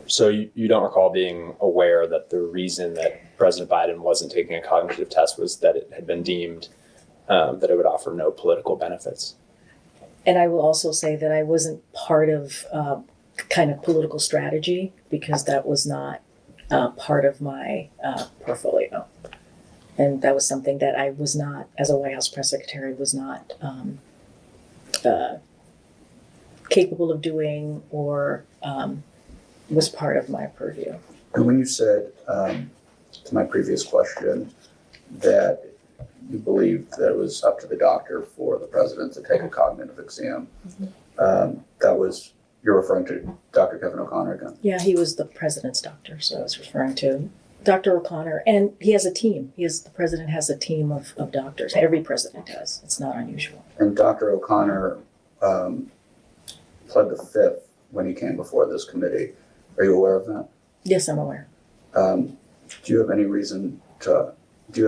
So you don't recall being aware that the reason that President Biden wasn't taking a cognitive test was that it had been deemed that it would offer no political benefits? And I will also say that I wasn't part of kind of political strategy, because that was not part of my portfolio. And that was something that I was not, as a White House press secretary, was not capable of doing, or was part of my purview. And when you said to my previous question that you believed that it was up to the doctor for the president to take a cognitive exam, you're referring to Dr. Kevin O'Connor again? Yeah, he was the president's doctor, so I was referring to Dr. O'Connor. And he has a team. The president has a team of doctors. Every president does. It's not unusual. And Dr. O'Connor pled the fifth when he came before this committee. Are you aware of that? Yes, I'm aware. Do you have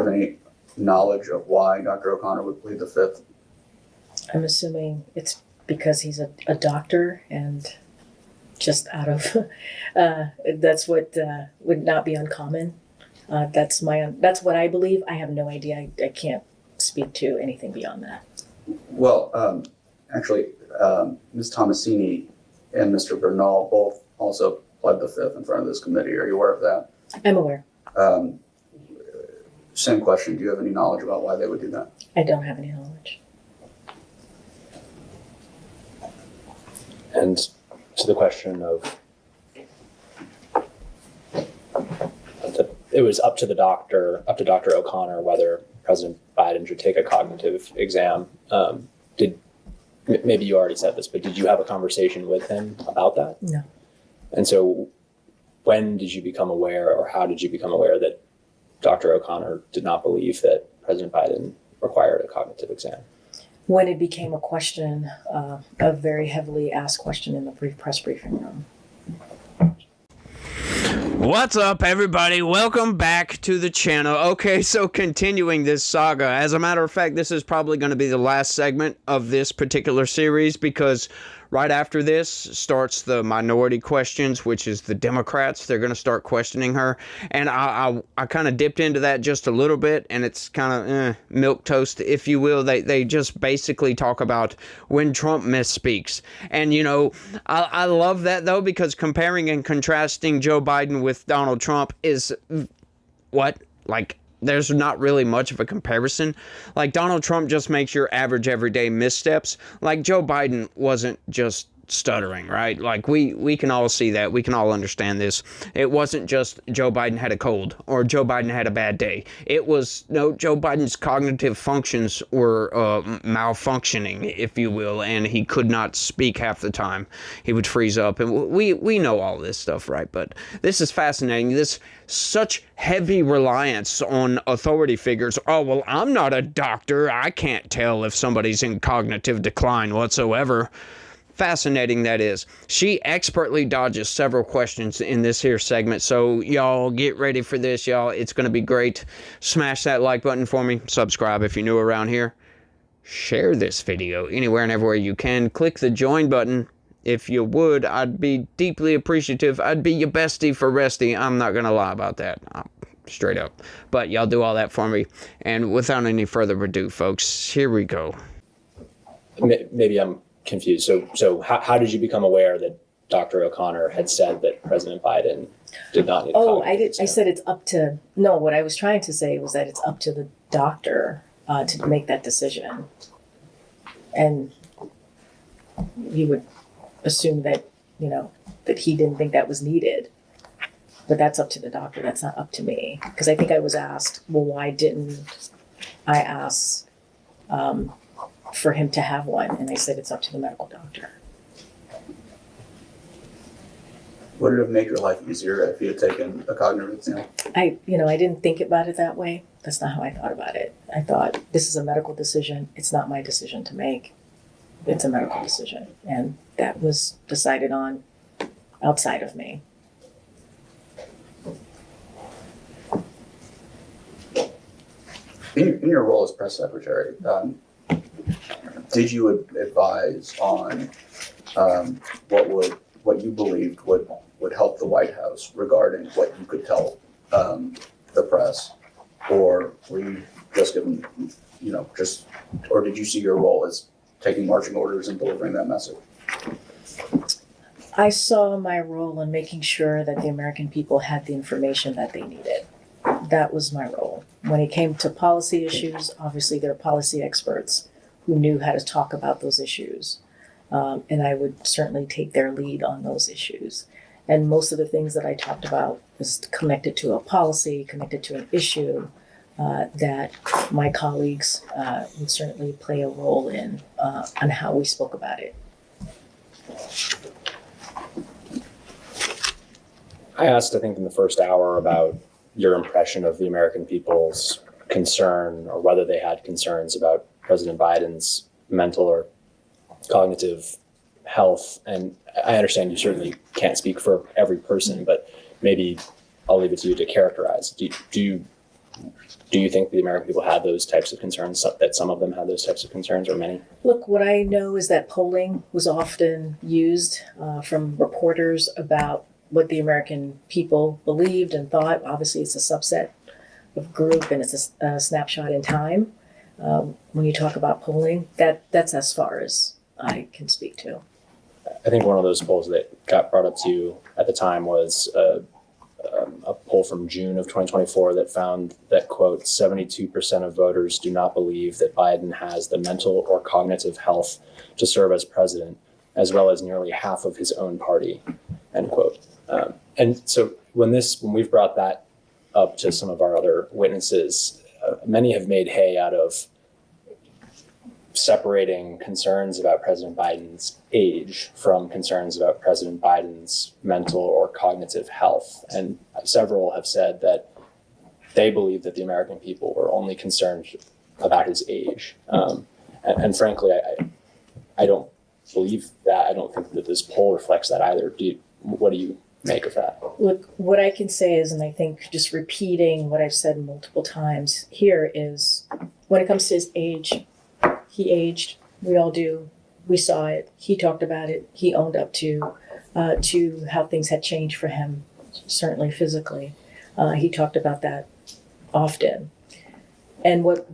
any knowledge of why Dr. O'Connor would plead the fifth? I'm assuming it's because he's a doctor, and just out of that's what would not be uncommon. That's what I believe. I have no idea. I can't speak to anything beyond that. Well, actually, Ms. Tomasini and Mr. Bernal both also pled the fifth in front of this committee. Are you aware of that? I'm aware. Same question. Do you have any knowledge about why they would do that? I don't have any knowledge. And to the question of it was up to Dr. O'Connor whether President Biden should take a cognitive exam. Maybe you already said this, but did you have a conversation with him about that? No. And so when did you become aware, or how did you become aware that Dr. O'Connor did not believe that President Biden required a cognitive exam? When it became a question, a very heavily asked question in the press briefing room. What's up, everybody? Welcome back to the channel. Okay, so continuing this saga. As a matter of fact, this is probably going to be the last segment of this particular series, because right after this starts the minority questions, which is the Democrats. They're going to start questioning her. And I kind of dipped into that just a little bit, and it's kind of milquetoast, if you will. They just basically talk about when Trump misspeaks. And, you know, I love that, though, because comparing and contrasting Joe Biden with Donald Trump is what? Like, there's not really much of a comparison. Like, Donald Trump just makes your average everyday missteps. Like, Joe Biden wasn't just stuttering, right? Like, we can all see that. We can all understand this. It wasn't just Joe Biden had a cold or Joe Biden had a bad day. It was, no, Joe Biden's cognitive functions were malfunctioning, if you will, and he could not speak half the time. He would freeze up, and we know all this stuff, right? But this is fascinating. This such heavy reliance on authority figures. Oh, well, I'm not a doctor. I can't tell if somebody's in cognitive decline whatsoever. Fascinating that is. She expertly dodges several questions in this here segment, so y'all get ready for this, y'all. It's going to be great. Smash that like button for me. Subscribe if you're new around here. Share this video anywhere and everywhere you can. Click the join button if you would. I'd be deeply appreciative. I'd be your bestie for resty. I'm not going to lie about that. Straight up. But y'all do all that for me. And without any further ado, folks, here we go. Maybe I'm confused. So how did you become aware that Dr. O'Connor had said that President Biden did not need a cognitive exam? I said it's up to, no, what I was trying to say was that it's up to the doctor to make that decision. And you would assume that, you know, that he didn't think that was needed. But that's up to the doctor. That's not up to me. Because I think I was asked, well, why didn't I ask for him to have one? And I said it's up to the medical doctor. Would it have made your life easier if you had taken a cognitive exam? I didn't think about it that way. That's not how I thought about it. I thought, this is a medical decision. It's not my decision to make. It's a medical decision. And that was decided on outside of me. In your role as press secretary, did you advise on what you believed would help the White House regarding what you could tell the press? Or were you just given, or did you see your role as taking marching orders and delivering that message? I saw my role in making sure that the American people had the information that they needed. That was my role. When it came to policy issues, obviously there are policy experts who knew how to talk about those issues. And I would certainly take their lead on those issues. And most of the things that I talked about was connected to a policy, connected to an issue that my colleagues would certainly play a role in on how we spoke about it. I asked, I think, in the first hour about your impression of the American people's concern, or whether they had concerns about President Biden's mental or cognitive health. And I understand you certainly can't speak for every person, but maybe I'll leave it to you to characterize. Do you think the American people had those types of concerns, that some of them had those types of concerns, or many? Look, what I know is that polling was often used from reporters about what the American people believed and thought. Obviously, it's a subset of group and it's a snapshot in time. When you talk about polling, that's as far as I can speak to. I think one of those polls that got brought up to you at the time was a poll from June of 2024 that found that, quote, 72% of voters do not believe that Biden has the mental or cognitive health to serve as president, as well as nearly half of his own party, end quote. And so when we've brought that up to some of our other witnesses, many have made hay out of separating concerns about President Biden's age from concerns about President Biden's mental or cognitive health. And several have said that they believe that the American people were only concerned about his age. And frankly, I don't believe that. I don't think that this poll reflects that either. What do you make of that? Look, what I can say is, and I think just repeating what I've said multiple times here, is when it comes to his age, he aged. We all do. We saw it. He talked about it. He owned up to how things had changed for him, certainly physically. He talked about that often. And what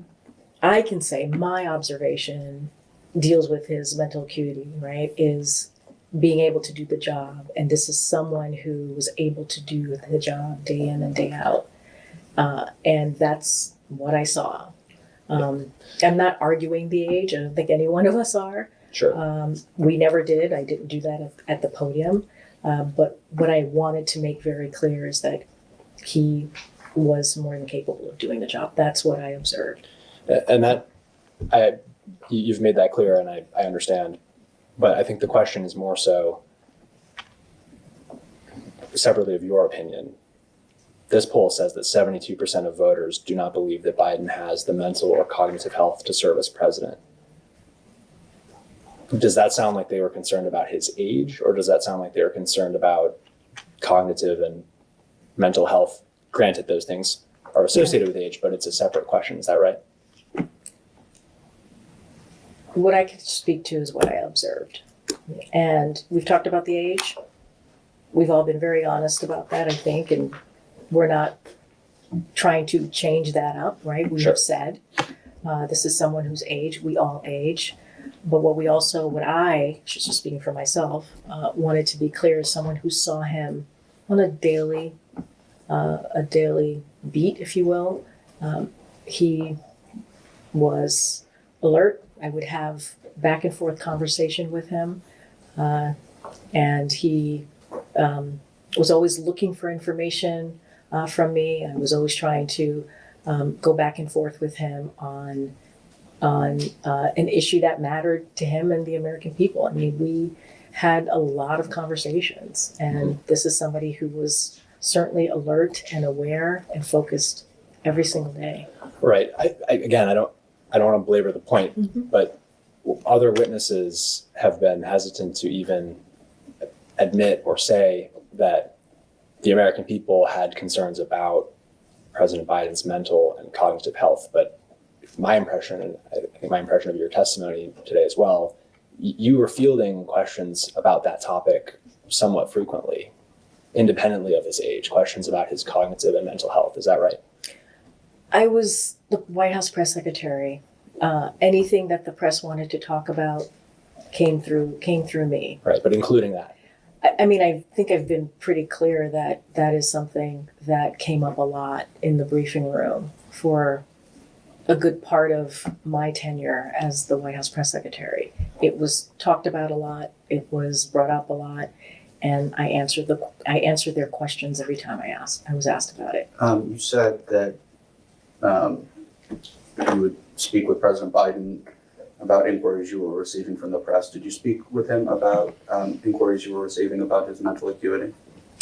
I can say, my observation deals with his mental acuity, right, is being able to do the job. And this is someone who was able to do the job day in and day out. And that's what I saw. I'm not arguing the age. I don't think any one of us are. Sure. We never did. I didn't do that at the podium. But what I wanted to make very clear is that he was more than capable of doing the job. That's what I observed. And you've made that clear, and I understand. But I think the question is more so, separately of your opinion, this poll says that 72% of voters do not believe that Biden has the mental or cognitive health to serve as president. Does that sound like they were concerned about his age, or does that sound like they were concerned about cognitive and mental health? Granted, those things are associated with age, but it's a separate question. Is that right? What I can speak to is what I observed. And we've talked about the age. We've all been very honest about that, I think, and we're not trying to change that up, right? We Sure. have said this is someone who's aged. We all age. But what I, just speaking for myself, wanted to be clear as someone who saw him on a daily beat, if you will. He was alert. I would have back and forth conversation with him. And he was always looking for information from me. I was always trying to go back and forth with him on an issue that mattered to him and the American people. I mean, we had a lot of conversations, and this is somebody who was certainly alert and aware and focused every single day. Right. I don't want to belabor the point, but other witnesses have been hesitant to even admit or say that the American people had concerns about President Biden's mental and cognitive health. But my impression, and I think my impression of your testimony today as well, you were fielding questions about that topic somewhat frequently. independently of his age, questions about his cognitive and mental health. Is that right? I was the White House press secretary. Anything that the press wanted to talk about came through me. Right, but including that. I mean, I think I've been pretty clear that that is something that came up a lot in the briefing room for a good part of my tenure as the White House press secretary. It was talked about a lot. It was brought up a lot, and I answered their questions every time I was asked about it. You said that you would speak with President Biden about inquiries you were receiving from the press. Did you speak with him about inquiries you were receiving about his mental acuity?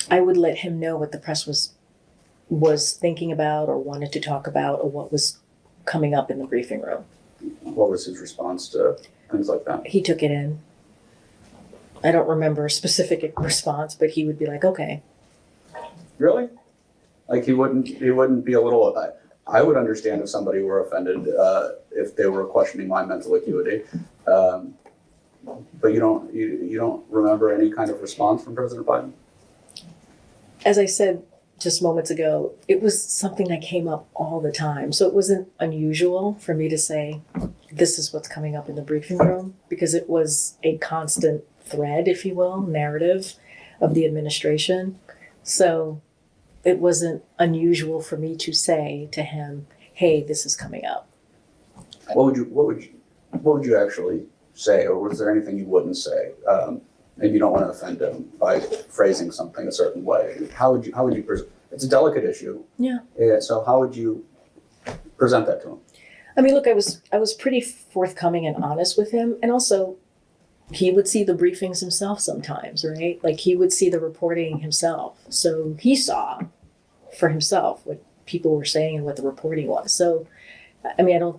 I would let him know what the press was thinking about or wanted to talk about or what was coming up in the briefing room. What was his response to things like that? He took it in. I don't remember a specific response, but he would be like, okay. Really? Like he wouldn't be a little. I would understand if somebody were offended if they were questioning my mental acuity, but you don't remember any kind of response from President Biden? As I said just moments ago, it was something that came up all the time. So it wasn't unusual for me to say, this is what's coming up in the briefing room, because it was a constant thread, if you will, narrative of the administration. So it wasn't unusual for me to say to him, hey, this is coming up. What would you actually say, or was there anything you wouldn't say? Maybe you don't want to offend him by phrasing something a certain way. How would you present? It's a delicate issue. Yeah. So how would you present that to him? I mean, look, I was pretty forthcoming and honest with him, and also he would see the briefings himself sometimes, right? Like he would see the reporting himself. So he saw for himself what people were saying and what the reporting was. So, I mean,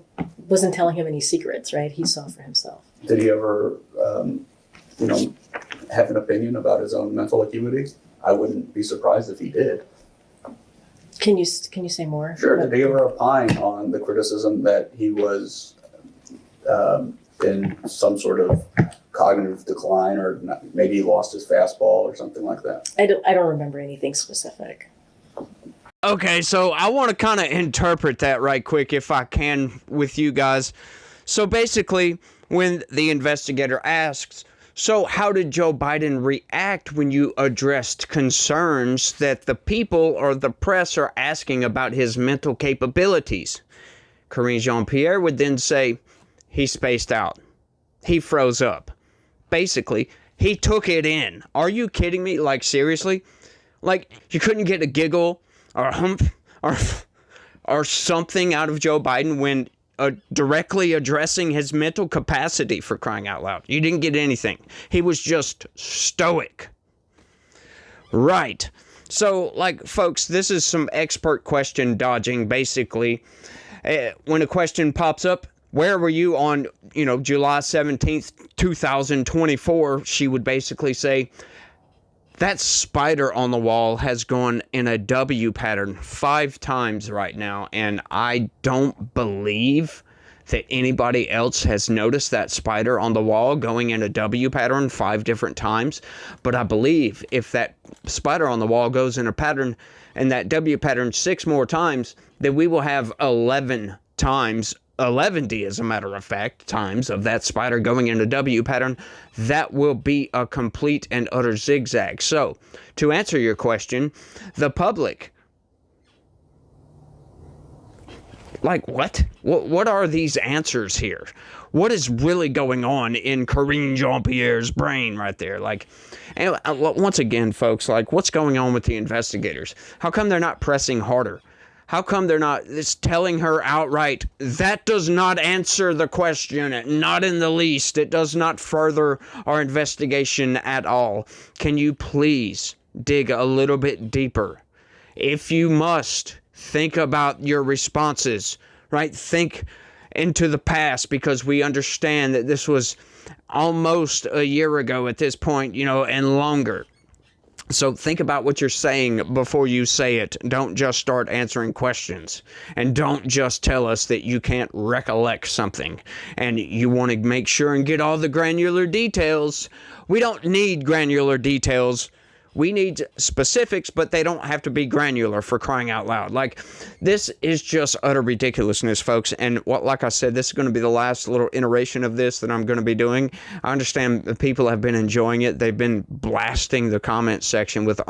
wasn't telling him any secrets, right? He saw for himself. Did he ever, have an opinion about his own mental acuity? I wouldn't be surprised if he did. Can you say more? Sure. Did he ever opine on the criticism that he was in some sort of cognitive decline, or maybe he lost his fastball or something like that? I don't remember anything specific. Okay, so I want to kind of interpret that right quick, if I can, with you guys. So basically, when the investigator asks, so how did Joe Biden react when you addressed concerns that the people or the press are asking about his mental capabilities? Karine Jean-Pierre would then say, he spaced out. He froze up. Basically, he took it in. Are you kidding me? Like, seriously? Like, you couldn't get a giggle or a humph or something out of Joe Biden when directly addressing his mental capacity, for crying out loud. You didn't get anything. He was just stoic. Right. So, like, folks, this is some expert question dodging, basically. When a question pops up, where were you on, July 17th, 2024? She would basically say, that spider on the wall has gone in a W pattern 5 times right now, and I don't believe that anybody else has noticed that spider on the wall going in a W pattern 5 different times. But I believe if that spider on the wall goes in a pattern and that W pattern 6 more times, then we will have 11 times, 11D as a matter of fact, times of that spider going in a W pattern. That will be a complete and utter zigzag. So, to answer your question, the public, like, what? What are these answers here? What is really going on in Karine Jean-Pierre's brain right there? Like, and once again, folks, like, what's going on with the investigators? How come they're not pressing harder? How come they're not just telling her outright, that does not answer the question, not in the least. It does not further our investigation at all. Can you please dig a little bit deeper? If you must, think about your responses, right? Think into the past, because we understand that this was almost a year ago at this point, and longer. So think about what you're saying before you say it. Don't just start answering questions. And don't just tell us that you can't recollect something and you want to make sure and get all the granular details. We don't need granular details. We need specifics, but they don't have to be granular, for crying out loud. Like, this is just utter ridiculousness, folks. And like I said, this is going to be the last little iteration of this that I'm going to be doing. I understand the people have been enjoying it. They've been blasting the comment section with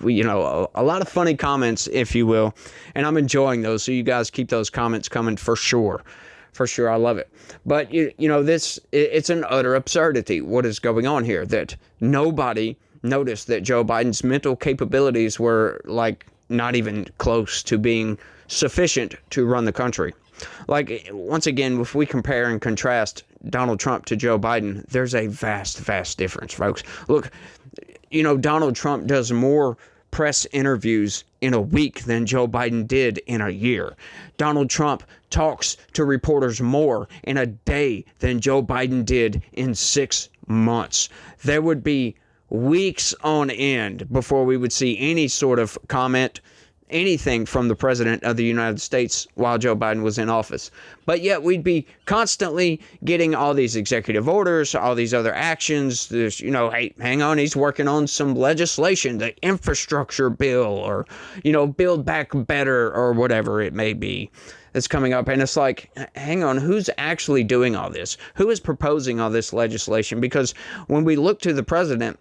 you know, a lot of funny comments, if you will. And I'm enjoying those. So you guys keep those comments coming for sure. For sure, I love it. But, you know, it's an utter absurdity what is going on here, that nobody noticed that Joe Biden's mental capabilities were, like, not even close to being sufficient to run the country. Like, once again, if we compare and contrast Donald Trump to Joe Biden, there's a vast, vast difference, folks. Look, you know, Donald Trump does more press interviews in a week than Joe Biden did in a year. Donald Trump talks to reporters more in a day than Joe Biden did in 6 months. There would be weeks on end before we would see any sort of comment, anything from the president of the United States while Joe Biden was in office. But yet we'd be constantly getting all these executive orders, all these other actions. There's, you know, hey, hang on, he's working on some legislation, the infrastructure bill, or, you know, Build Back Better, or whatever it may be that's coming up. And it's like, hang on, who's actually doing all this? Who is proposing all this legislation? Because when we look to the president,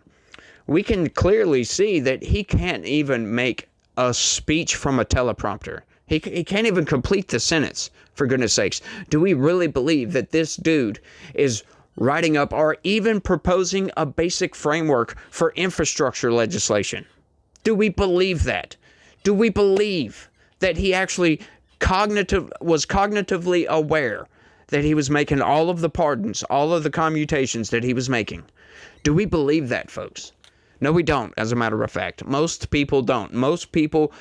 we can clearly see that he can't even make a speech from a teleprompter. He can't even complete the sentence, for goodness sakes. Do we really believe that this dude is writing up or even proposing a basic framework for infrastructure legislation? Do we believe that? Do we believe that he actually was cognitively aware that he was making all of the pardons, all of the commutations that he was making? Do we believe that, folks? No, we don't, as a matter of fact. Most people don't. Most people,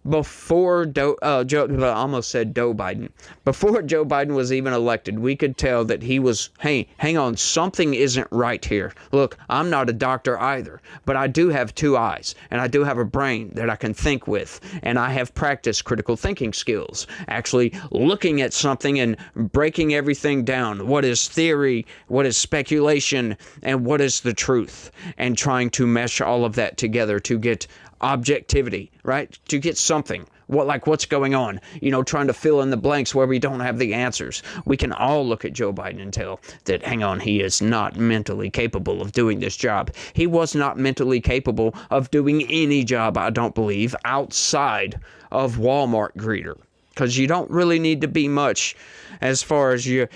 before Joe Biden, before Joe Biden was even elected, we could tell that he was, hey, hang on, something isn't right here. Look, I'm not a doctor either, but I do have 2 eyes, and I do have a brain that I can think with, and I have practiced critical thinking skills, actually looking at something and breaking everything down. What is theory? What is speculation? And what is the truth? And trying to mesh all of that together to get objectivity, right? To get something. What's going on? You know, trying to fill in the blanks where we don't have the answers. We can all look at Joe Biden and tell that, hang on, he is not mentally capable of doing this job. He was not mentally capable of doing any job, I don't believe, outside of Walmart greeter. Because you don't really need to be much as far as your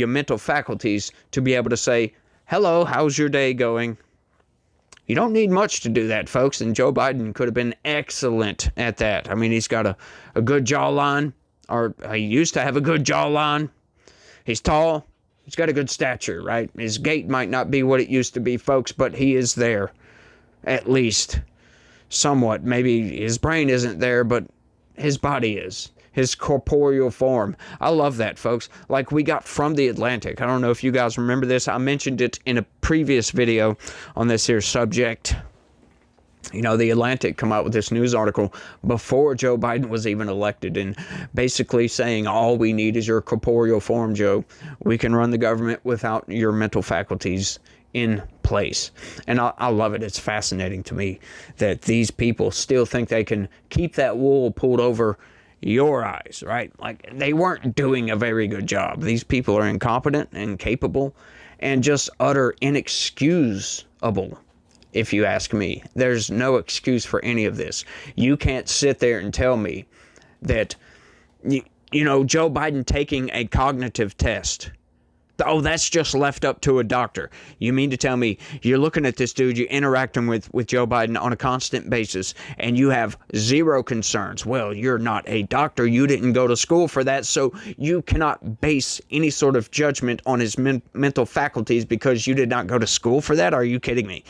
mental faculties to be able to say, hello, how's your day going? You don't need much to do that, folks, and Joe Biden could have been excellent at that. I mean, he's got a good jawline, or he used to have a good jawline. He's tall. He's got a good stature, right? His gait might not be what it used to be, folks, but he is there, at least, somewhat. Maybe his brain isn't there, but his body is. His corporeal form. I love that, folks. Like we got from The Atlantic. I don't know if you guys remember this. I mentioned it in a previous video on this here subject. You know, The Atlantic come out with this news article before Joe Biden was even elected, and basically saying all we need is your corporeal form, Joe. We can run the government without your mental faculties in place. And I love it. It's fascinating to me that these people still think they can keep that wool pulled over your eyes, right? Like, they weren't doing a very good job. These people are incompetent, incapable, and just utter inexcusable, if you ask me. There's no excuse for any of this. You can't sit there and tell me that, you know, Joe Biden taking a cognitive test, oh, that's just left up to a doctor. You mean to tell me you're looking at this dude, you're interacting with Joe Biden on a constant basis, and you have zero concerns? Well, you're not a doctor. You didn't go to school for that, so you cannot base any sort of judgment on his mental faculties because you did not go to school for that? Are you kidding me?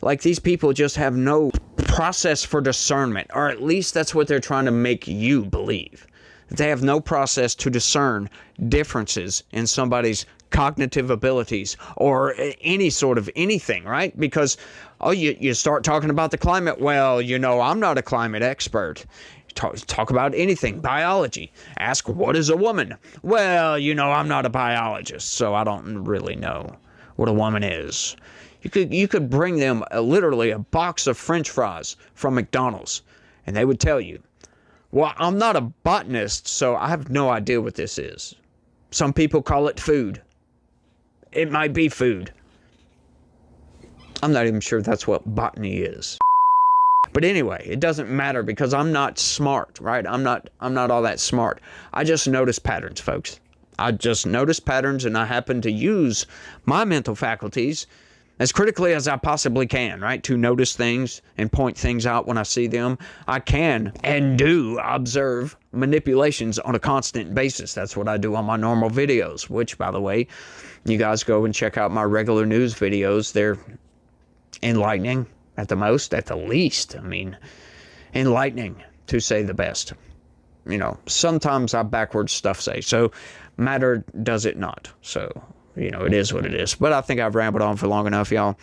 Like, these people just have no process for discernment, or at least that's what they're trying to make you believe. They have no process to discern differences in somebody's cognitive abilities or any sort of anything, right? Because, oh, you start talking about the climate. Well, you know, I'm not a climate expert. Talk about anything. Biology. Ask, what is a woman? Well, you know, I'm not a biologist, so I don't really know what a woman is. You could bring them literally a box of French fries from McDonald's, and they would tell you, well, I'm not a botanist, so I have no idea what this is. Some people call it food. It might be food. I'm not even sure that's what botany is. But anyway, it doesn't matter because I'm not smart, right? I'm not all that smart. I just notice patterns, folks. I just notice patterns, and I happen to use my mental faculties as critically as I possibly can, right? To notice things and point things out when I see them. I can and do observe manipulations on a constant basis. That's what I do on my normal videos, which, by the way, you guys go and check out my regular news videos. They're enlightening at the most, at the least. I mean, enlightening to say the best. You know, sometimes I backwards stuff say, so matter does it not. So, you know, it is what it is. But I think I've rambled on for long enough, y'all.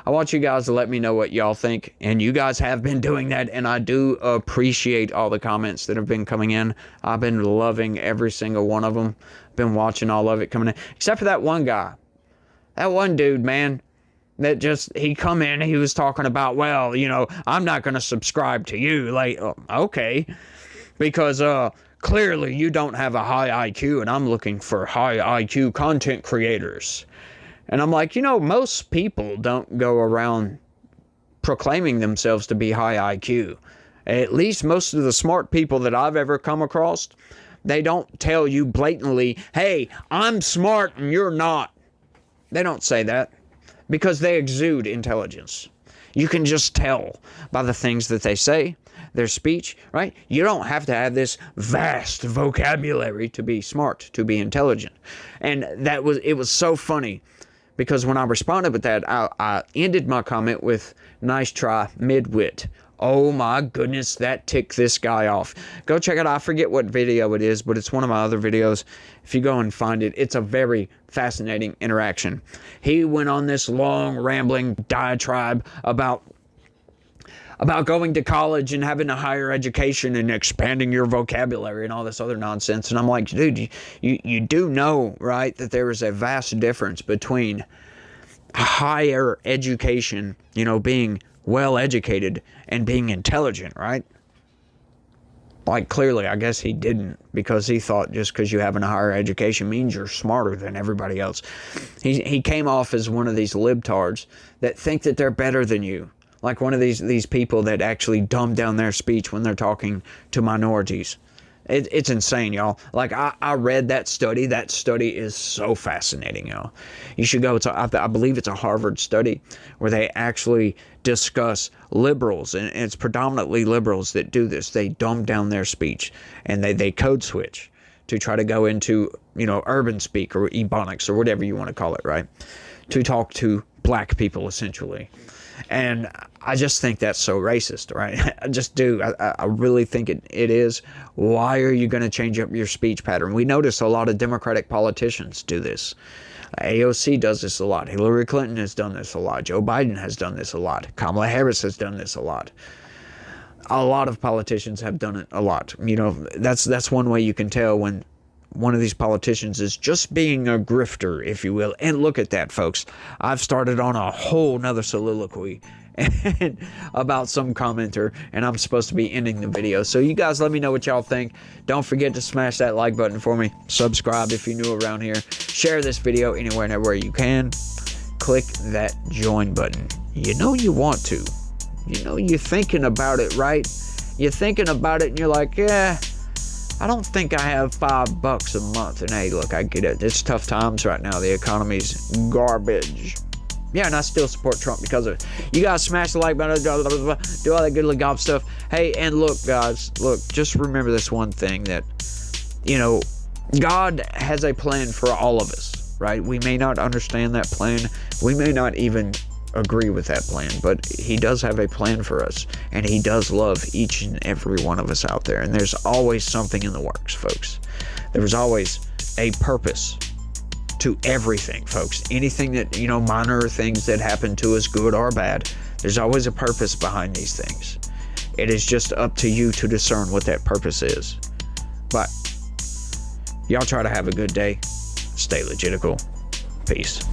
I want you guys to let me know what y'all think. And you guys have been doing that. And I do appreciate all the comments that have been coming in. I've been loving every single one of them. Been watching all of it coming in. Except for that one guy. That one dude, man. That just, he come in, he was talking about, well, you know, I'm not going to subscribe to you. Like, okay. Because, clearly, you don't have a high IQ, and I'm looking for high IQ content creators. And I'm like, you know, most people don't go around proclaiming themselves to be high IQ. At least most of the smart people that I've ever come across, they don't tell you blatantly, hey, I'm smart and you're not. They don't say that because they exude intelligence. You can just tell by the things that they say, their speech, right? You don't have to have this vast vocabulary to be smart, to be intelligent. And it was so funny because when I responded with that, I ended my comment with, nice try, mid-wit. Oh my goodness, that ticked this guy off. Go check it out. I forget what video it is, but it's one of my other videos. If you go and find it, it's a very fascinating interaction. He went on this long, rambling diatribe about going to college and having a higher education and expanding your vocabulary and all this other nonsense. And I'm like, dude, you do know, right, that there is a vast difference between higher education, you know, being well educated and being intelligent, right? Like, clearly, I guess he didn't, because he thought just because you have a higher education means you're smarter than everybody else. He came off as one of these libtards that think that they're better than you. Like one of these people that actually dumb down their speech when they're talking to minorities. It's insane, y'all. Like, I read that study. That study is so fascinating, y'all. You should go. I believe it's a Harvard study where they actually discuss liberals, and it's predominantly liberals that do this. They dumb down their speech, and they code switch to try to go into, you know, urban speak or ebonics or whatever you want to call it, right? To talk to black people, essentially. And I just think that's so racist, right? I just do. I really think it is. Why are you going to change up your speech pattern? We notice a lot of Democratic politicians do this. AOC does this a lot. Hillary Clinton has done this a lot. Joe Biden has done this a lot. Kamala Harris has done this a lot. A lot of politicians have done it a lot. You know, that's one way you can tell when one of these politicians is just being a grifter, if you will. And look at that, folks. I've started on a whole nother soliloquy about some commenter, and I'm supposed to be ending the video. So you guys let me know what y'all think. Don't forget to smash that like button for me. Subscribe if you're new around here. Share this video anywhere and everywhere you can. Click that join button. You know you want to. You know you're thinking about it, right? You're thinking about it and you're like, yeah, I don't think I have $5 a month. And hey, look, I get it. It's tough times right now. The economy's garbage. Yeah, and I still support Trump because of it. You guys smash the like button, do all that good gob stuff. Hey, and look, guys, look, just remember this one thing, that, you know, God has a plan for all of us, right? We may not understand that plan. We may not even agree with that plan, but he does have a plan for us, and he does love each and every one of us out there. And there's always something in the works, folks. There's always a purpose to everything, folks. Anything that, you know, minor things that happen to us, good or bad, there's always a purpose behind these things. It is just up to you to discern what that purpose is. But y'all try to have a good day. Stay legitical. Peace.